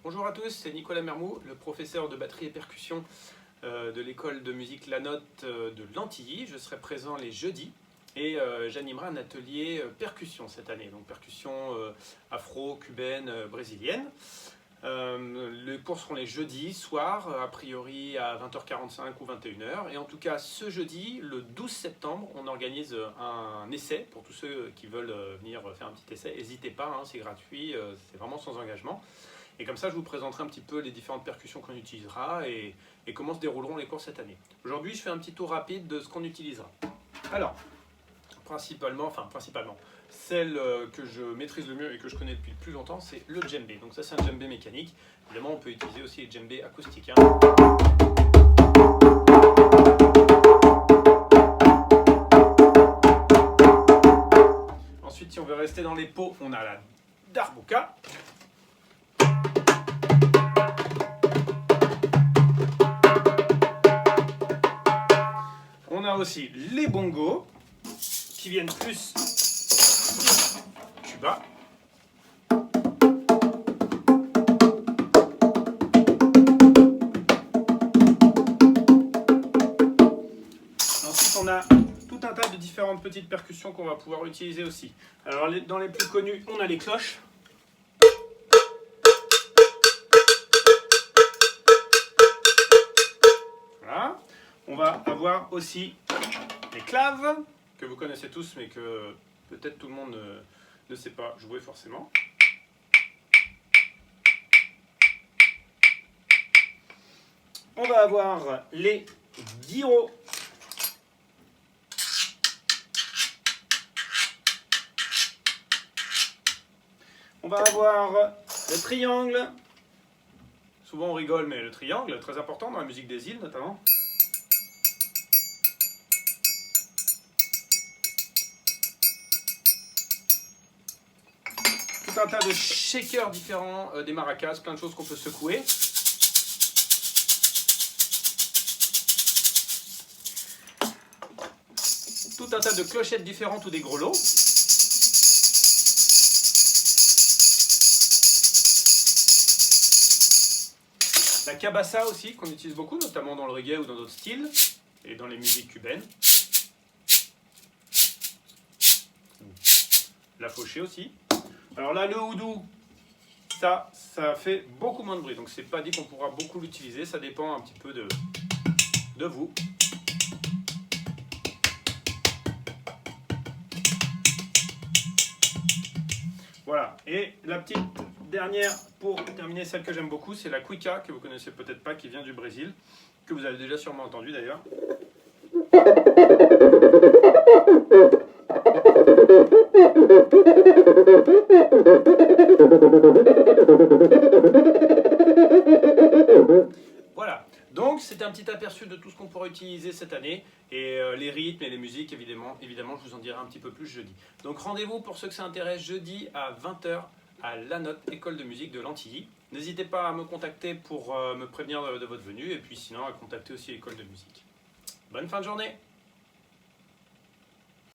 Bonjour à tous, c'est Nicolas Mermoux, le professeur de batterie et percussion de l'école de musique La Note de Lantilly. Je serai présent les jeudis et j'animerai un atelier percussion cette année, donc percussion afro, cubaine, brésilienne. Les cours seront les jeudis soir, a priori à 20h45 ou 21h. Et en tout cas, ce jeudi, le 12 septembre, on organise un essai pour tous ceux qui veulent venir faire un petit essai. N'hésitez pas, hein, c'est gratuit, c'est vraiment sans engagement. Et comme ça, je vous présenterai un petit peu les différentes percussions qu'on utilisera et comment se dérouleront les cours cette année. Aujourd'hui, je fais un petit tour rapide de ce qu'on utilisera. Alors, principalement, celle que je maîtrise le mieux et que je connais depuis le plus longtemps, c'est le djembé. Donc ça, c'est un djembé mécanique. Évidemment, on peut utiliser aussi les djembés acoustiques. Ensuite, si on veut rester dans les pots, on a la darbuka. On a aussi les bongos, qui viennent plus du Cuba. Ensuite, on a tout un tas de différentes petites percussions qu'on va pouvoir utiliser aussi. Alors, dans les plus connus, on a les cloches. Voilà. On va avoir aussi les claves, que vous connaissez tous, mais que peut-être tout le monde ne sait pas jouer forcément. On va avoir les gyros. On va avoir le triangle. Souvent on rigole, mais le triangle, très important dans la musique des îles notamment. Tout un tas de shakers différents, des maracas, plein de choses qu'on peut secouer. Tout un tas de clochettes différentes ou des grelots. La cabassa aussi, qu'on utilise beaucoup, notamment dans le reggae ou dans d'autres styles, et dans les musiques cubaines. La fauchée aussi. Alors là, le oudou, ça fait beaucoup moins de bruit, donc c'est pas dit qu'on pourra beaucoup l'utiliser, ça dépend un petit peu de vous. Voilà, et la petite dernière, pour terminer, celle que j'aime beaucoup, c'est la cuica, que vous connaissez peut-être pas, qui vient du Brésil, que vous avez déjà sûrement entendu d'ailleurs. Voilà, donc c'était un petit aperçu de tout ce qu'on pourra utiliser cette année et les rythmes et les musiques, évidemment, je vous en dirai un petit peu plus jeudi. Donc rendez-vous pour ceux que ça intéresse jeudi à 20h à La Note, école de musique de Lantilly. N'hésitez pas à me contacter pour me prévenir de votre venue et puis sinon à contacter aussi l'école de musique. Bonne fin de journée!